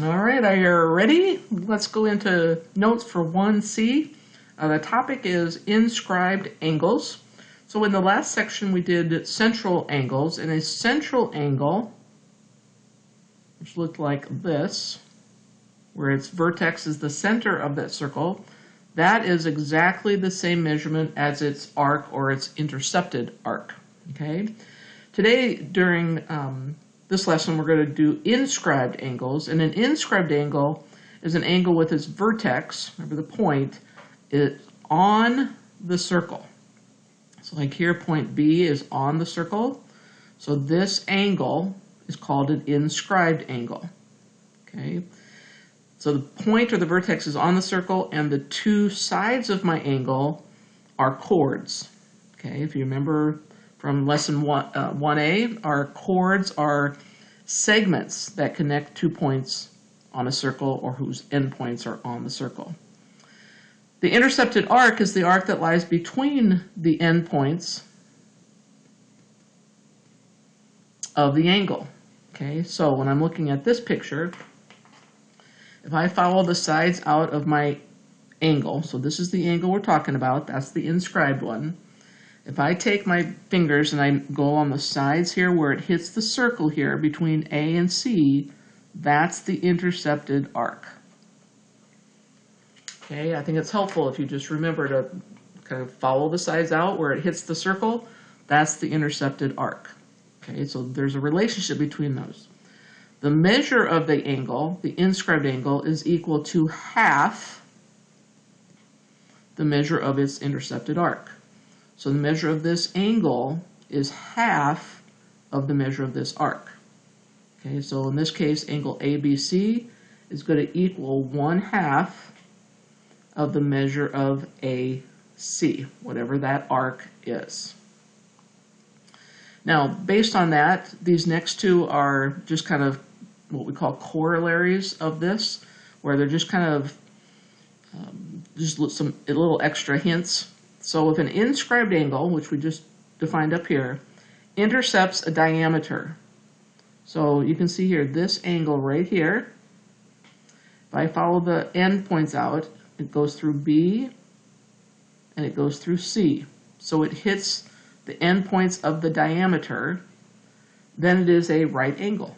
All right, are you ready? Let's go into notes for 1C. The topic is inscribed angles. So in the last section we did central angles, and a central angle, which looked like this, where its vertex is the center of that circle, that is exactly the same measurement as its arc or its intercepted arc. Okay. Today, during this lesson, we're going to do inscribed angles, and an inscribed angle is an angle with its vertex, remember the point, is on the circle. So like here, point B is on the circle, so this angle is called an inscribed angle. Okay, so the point or the vertex is on the circle, and the two sides of my angle are chords. Okay, if you remember from lesson 1A, our chords are segments that connect 2 points on a circle or whose endpoints are on the circle. The intercepted arc is the arc that lies between the endpoints of the angle. Okay, so when I'm looking at this picture, if I follow the sides out of my angle, so this is the angle we're talking about, that's the inscribed one. If I take my fingers and I go on the sides here where it hits the circle here between A and C, that's the intercepted arc. Okay, I think it's helpful if you just remember to kind of follow the sides out where it hits the circle, that's the intercepted arc. Okay, so there's a relationship between those. The measure of the angle, the inscribed angle, is equal to half the measure of its intercepted arc. So the measure of this angle is half of the measure of this arc. Okay, so in this case, angle ABC is going to equal 1/2 of the measure of AC, whatever that arc is. Now, based on that, these next two are just kind of what we call corollaries of this, where they're just kind of just some little extra hints. So if an inscribed angle, which we just defined up here, intercepts a diameter, so you can see here, this angle right here, if I follow the end points out, it goes through B and it goes through C. So it hits the end points of the diameter, then it is a right angle.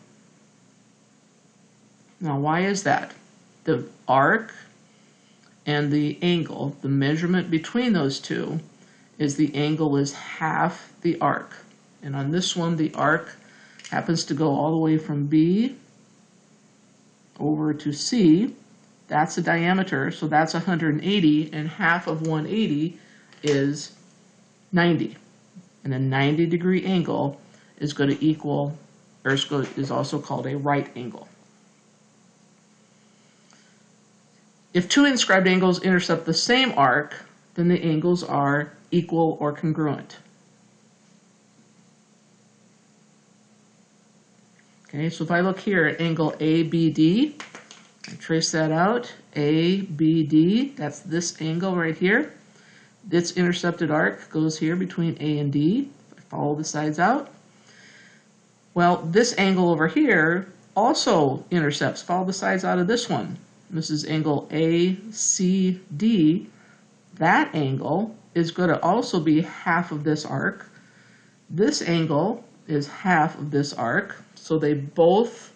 Now, why is that? The arc and the angle, the measurement between those two, is the angle is half the arc. And on this one, the arc happens to go all the way from B over to C. That's the diameter, so that's 180, and half of 180 is 90. And a 90-degree angle is going to equal, or is also called a right angle. If two inscribed angles intercept the same arc, then the angles are equal or congruent. Okay, so if I look here at angle ABD, I trace that out, ABD, that's this angle right here. This intercepted arc goes here between A and D. If I follow the sides out, well, this angle over here also intercepts. Follow the sides out of this one. This is angle ACD. That angle is going to also be half of this arc. This angle is half of this arc. So they both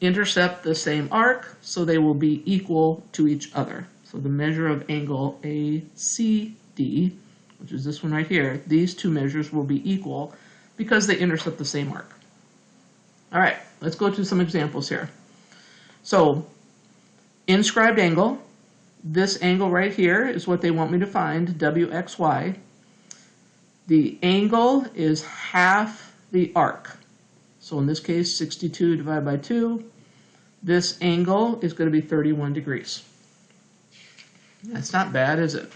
intercept the same arc, so they will be equal to each other. So the measure of angle ACD, which is this one right here, these two measures will be equal because they intercept the same arc. All right, let's go to some examples here. So inscribed angle, this angle right here is what they want me to find, WXY. The angle is half the arc. So in this case, 62 divided by 2. This angle is going to be 31 degrees. That's not bad, is it?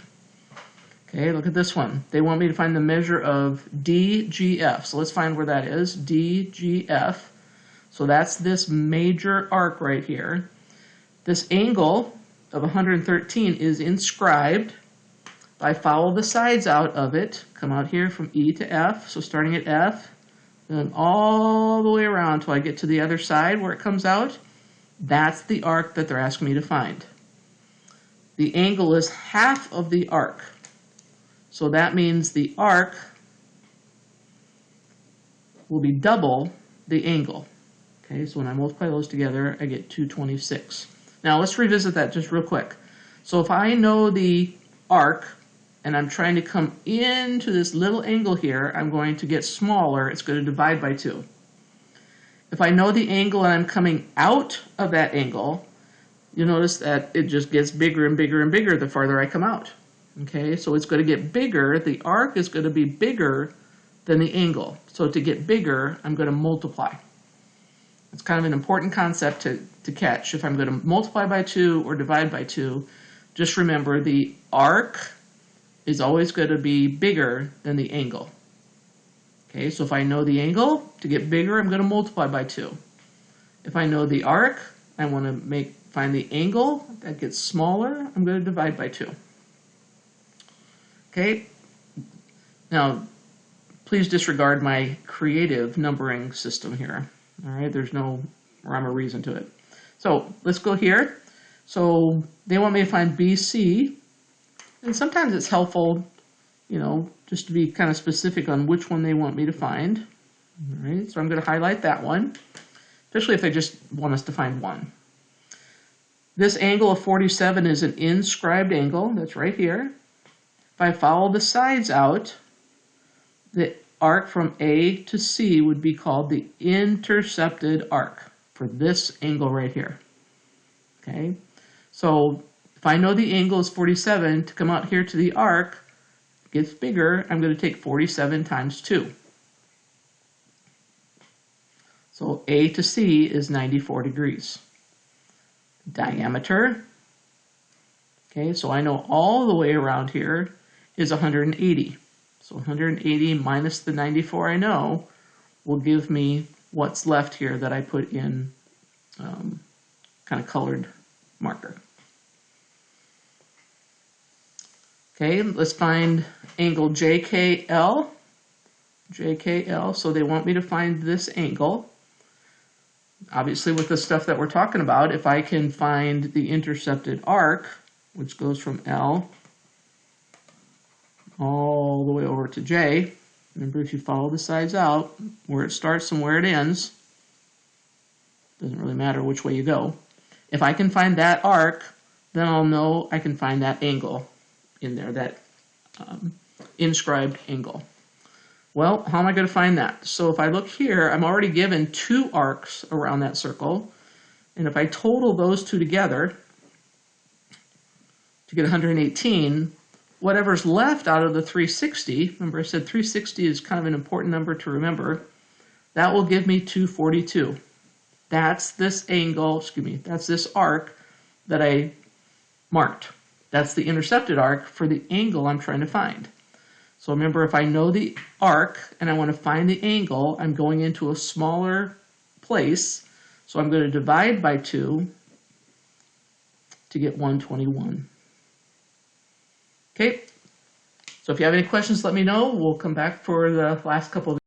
Okay, look at this one. They want me to find the measure of DGF. So let's find where that is, DGF. So that's this major arc right here. This angle of 113 is inscribed. If I follow the sides out of it, come out here from E to F, so starting at F, then all the way around till I get to the other side where it comes out, That's the arc that they're asking me to find. The angle is half of the arc. So that means the arc will be double the angle. Okay, so when I multiply those together, I get 226. Now let's revisit that just real quick. So if I know the arc, and I'm trying to come into this little angle here, I'm going to get smaller. It's going to divide by 2. If I know the angle and I'm coming out of that angle, you'll notice that it just gets bigger and bigger and bigger the farther I come out. Okay, so it's going to get bigger. The arc is going to be bigger than the angle. So to get bigger, I'm going to multiply. It's kind of an important concept to catch. If I'm going to multiply by 2 or divide by 2, just remember the arc is always going to be bigger than the angle. Okay, so if I know the angle, to get bigger, I'm going to multiply by 2. If I know the arc, I want to find the angle that gets smaller, I'm going to divide by 2. Okay, now please disregard my creative numbering system here. All right, there's no rhyme or reason to it. So let's go here. So they want me to find BC, and sometimes it's helpful, you know, just to be kind of specific on which one they want me to find. All right, so I'm going to highlight that one, especially if they just want us to find one. This angle of 47 is an inscribed angle. That's right here. If I follow the sides out, the arc from A to C would be called the intercepted arc for this angle right here. Okay, so if I know the angle is 47, to come out here to the arc, gets bigger, I'm going to take 47 times 2. So A to C is 94 degrees. Diameter, okay, so I know all the way around here is 180. So 180 minus the 94 I know will give me what's left here that I put in kind of colored marker. Okay, let's find angle JKL. JKL, so they want me to find this angle. Obviously, with the stuff that we're talking about, if I can find the intercepted arc, which goes from L all the way over to J, remember if you follow the sides out, where it starts and where it ends, doesn't really matter which way you go. If I can find that arc, then I'll know I can find that angle in there, that inscribed angle. Well, how am I going to find that? So if I look here, I'm already given 2 arcs around that circle. And if I total those two together to get 118, whatever's left out of the 360, remember I said 360 is kind of an important number to remember, that will give me 242. That's this angle, excuse me, that's this arc that I marked. That's the intercepted arc for the angle I'm trying to find. So remember, if I know the arc and I want to find the angle, I'm going into a smaller place. So I'm going to divide by 2 to get 121. Okay, so if you have any questions, let me know. We'll come back for the last couple of